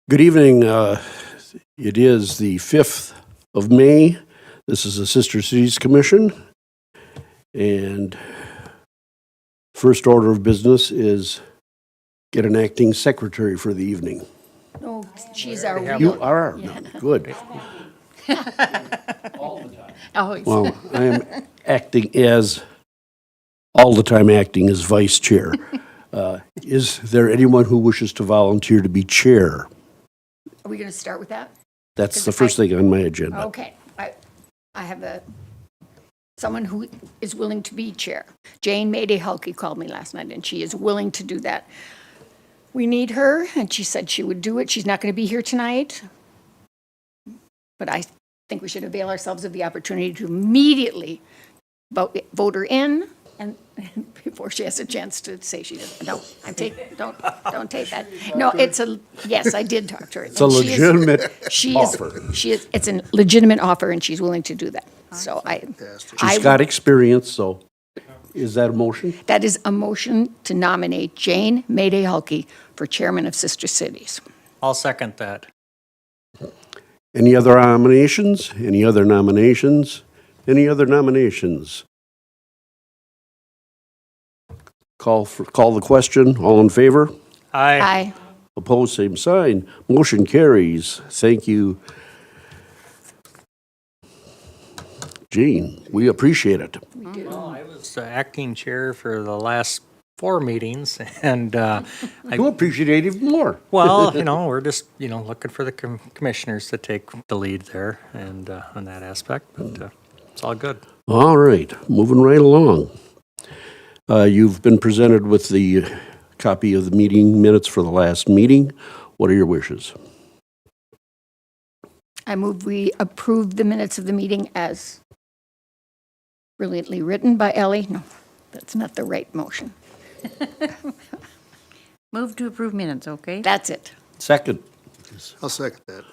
Good evening. It is the 5th of May. This is the Sister Cities Commission. And first order of business is get an acting secretary for the evening. No, she's our You wheel. are? Good. Oh, Well, I am acting as, all the time acting as vice chair. Is there anyone who wishes to volunteer to be chair? are we going to start with that? That's the first thing on my agenda. Okay. I have someone who is willing to be chair. Jane Mayday Hulke called me last night, and she is willing to do that. We need her, and she said she would do it. She's not going to be here tonight. But I think we should avail ourselves of the opportunity to immediately vote her in, and before she has a chance to say she doesn't. No, don't take that. No, yes, I did talk to her. It's a legitimate offer. It's a legitimate offer, and she's willing to do that. So She's got experience, so is that a motion? that is a motion to nominate Jane Mayday Hulke for chairman of Sister Cities. I'll second that. Any other nominations? Any other nominations? Any other nominations? Call the question. All in favor? Aye. Aye. Opposed, same sign. Motion carries. Thank you, Jean. We appreciate it. I was the acting chair for the last 4 meetings, and You appreciate it even more. well, we're just looking for the commissioners to take the lead there, and on that aspect. But it's all good. All right, moving right along. You've been presented with the copy of the meeting minutes for the last meeting. What are your wishes? I move we approve the minutes of the meeting as brilliantly written by Ellie. No, that's not the right motion. Move to approve minutes, okay? That's it. Second. I'll second that.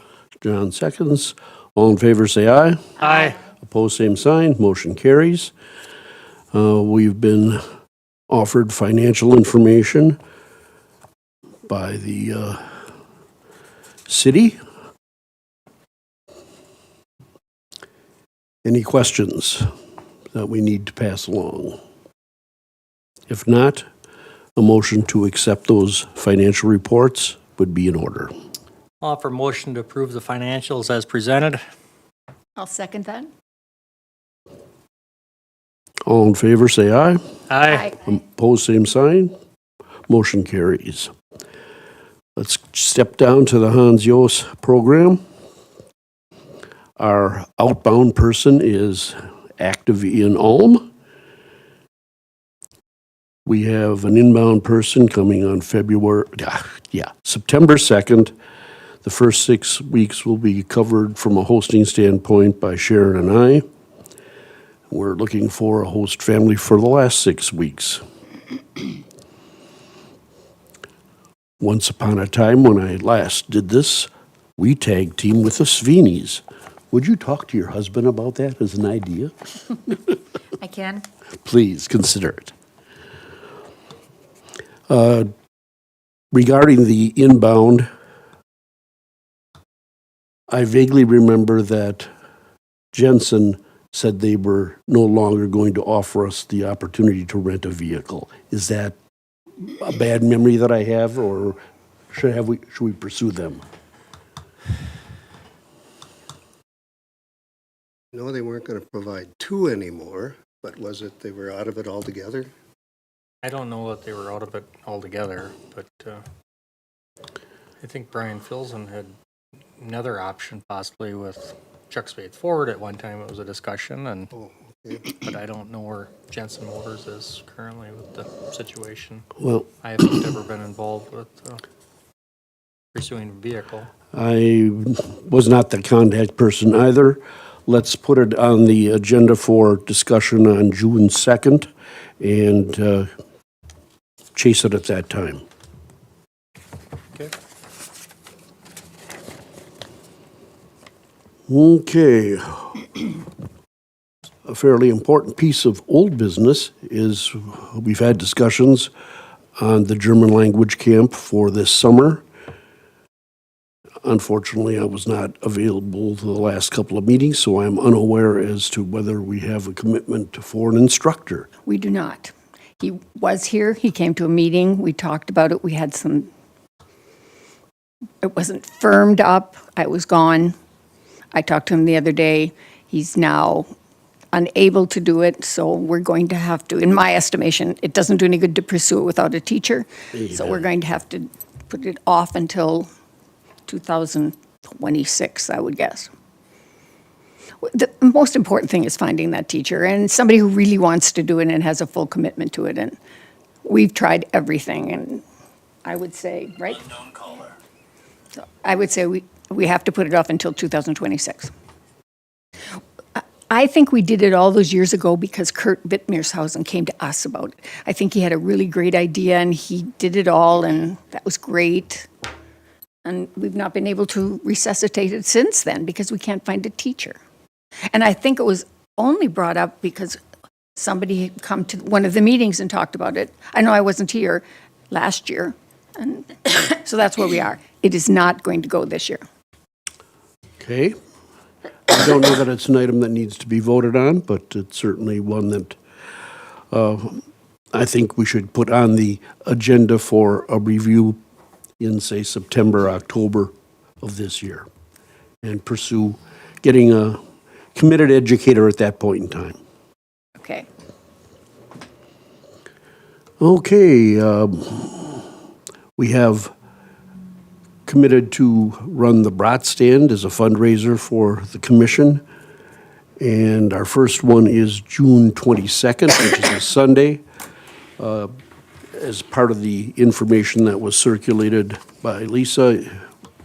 John seconds. All in favor, say aye. Aye. Opposed, same sign. Motion carries. We've been offered financial information by the city. Any questions that we need to pass along? If not, a motion to accept those financial reports would be in order. I'll offer motion to approve the financials as presented. I'll second that. All in favor, say aye. Aye. Opposed, same sign. Motion carries. Let's step down to the Hans Jos program. Our outbound person is active in Ulm. We have an inbound person coming on September 2nd. The first 6 weeks will be covered from a hosting standpoint by Sharon and I. We're looking for a host family for the last 6 weeks. Once upon a time, when I last did this, we tag team with the Svinis. Would you talk to your husband about that as an idea? I can. Please consider it. Regarding the inbound, I vaguely remember that Jensen said they were no longer going to offer us the opportunity to rent a vehicle. Is that a bad memory that I have, or should we pursue them? No, they weren't going to provide 2 anymore, but was it they were out of it altogether? I don't know that they were out of it altogether, but I think Brian Filson had another option possibly with Chuck Spade Ford at one time. It was a discussion, and Oh, okay. but I don't know where Jensen Motors is currently with the situation. Well, I haven't ever been involved with pursuing a vehicle. I was not the contact person either. Let's put it on the agenda for discussion on June 2nd and chase it at that time. Okay. Okay. A fairly important piece of old business is we've had discussions on the German language camp for this summer. unfortunately, I was not available to the last couple of meetings, so I'm unaware as to whether we have a commitment for an instructor. We do not. He was here, he came to a meeting, we talked about it, we had some, it wasn't firmed up, I was gone. I talked to him the other day, he's now unable to do it, so we're going to have to, in my estimation, it doesn't do any good to pursue it without a teacher. So we're going to have to put it off until 2026, I would guess. The most important thing is finding that teacher and somebody who really wants to do it and has a full commitment to it. And we've tried everything, and I would say, right? So I would say we have to put it off until 2026. I think we did it all those years ago because Kurt Wittmershausen came to us about it. I think he had a really great idea, and he did it all, and that was great. And we've not been able to resuscitate it since then because we can't find a teacher. And I think it was only brought up because somebody had come to one of the meetings and talked about it. I know I wasn't here last year, and so that's where we are. It is not going to go this year. Okay? I don't know that it's an item that needs to be voted on, but it's certainly one that I think we should put on the agenda for a review in, say, September, October of this year, and pursue getting a committed educator at that point in time. Okay. Okay, we have committed to run the Brat Stand as a fundraiser for the commission. And our first one is June 22nd, which is a Sunday. As part of the information that was circulated by Lisa,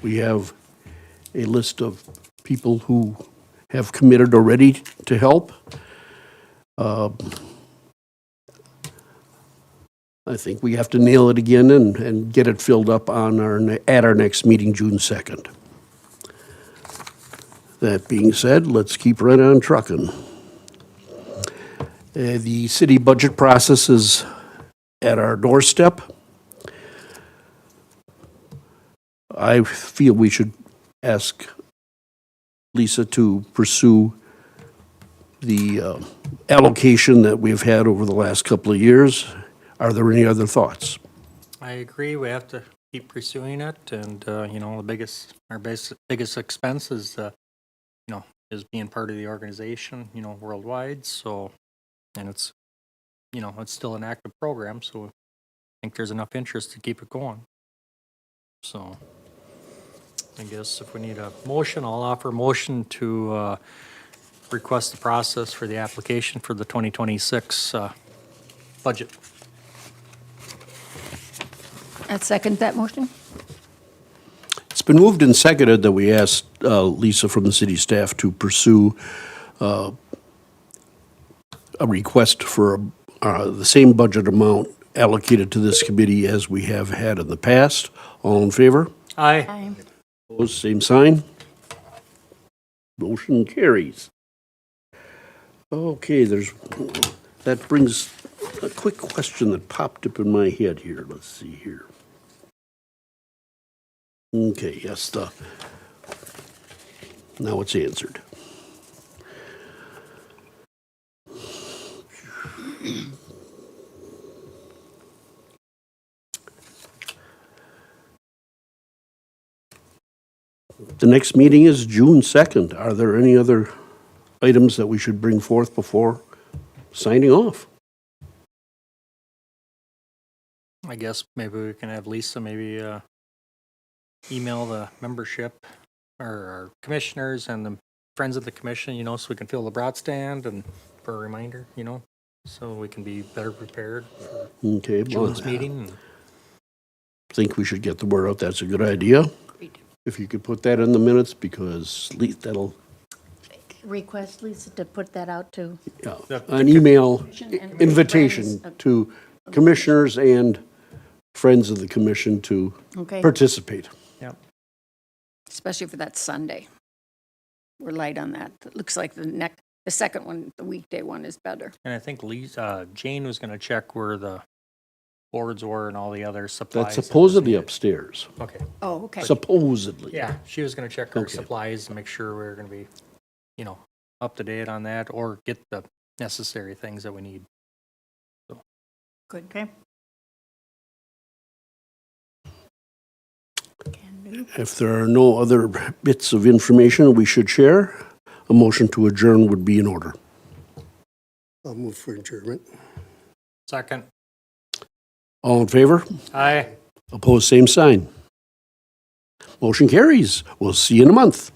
we have a list of people who have committed already to help. I think we have to nail it again and get it filled up on at our next meeting, June 2nd. That being said, let's keep right on trucking. The city budget process is at our doorstep. I feel we should ask Lisa to pursue the allocation that we've had over the last couple of years. Are there any other thoughts? I agree, we have to keep pursuing it, and, you know, our biggest expense is, you know, is being part of the organization, you know, worldwide, so, and it's, you know, it's still an active program, so I think there's enough interest to keep it going. So, I guess if we need a motion, I'll offer a motion to, request the process for the application for the 2026, budget. I'd second that motion. It's been moved and seconded that we ask Lisa from the city staff to pursue a request for the same budget amount allocated to this committee as we have had in the past. All in favor? Aye. Opposed, same sign. Motion carries. Okay, that brings a quick question that popped up in my head here. Let's see here. Okay, yes, now it's answered. The next meeting is June 2nd. Are there any other items that we should bring forth before signing off? I guess maybe we can have Lisa maybe email the membership or our commissioners and the friends of the commission, you know, so we can fill the Brat Stand and for a reminder, you know, so we can be better prepared for Okay, well, June's meeting. I think we should get the word out. That's a good idea. If you could put that in the minutes, because that'll, Request Lisa to put that out to, an email and invitation friends of- to commissioners and friends of the commission to okay? participate. Yep. Especially for that Sunday. We're light on that. It looks like the second one, the weekday one is better. And I think Lisa, Jane was gonna check where the boards were and all the other supplies. That's that was supposedly needed. upstairs. Okay. Oh, okay. Supposedly. Yeah, she was gonna check our Okay. supplies and make sure we were gonna be, up to date on that or get the necessary things that we need. Good. Okay. Can do. If there are no other bits of information we should share, a motion to adjourn would be in order. I'll move for adjournment. Second. All in favor? Aye. Opposed, same sign. Motion carries. We'll see you in a month.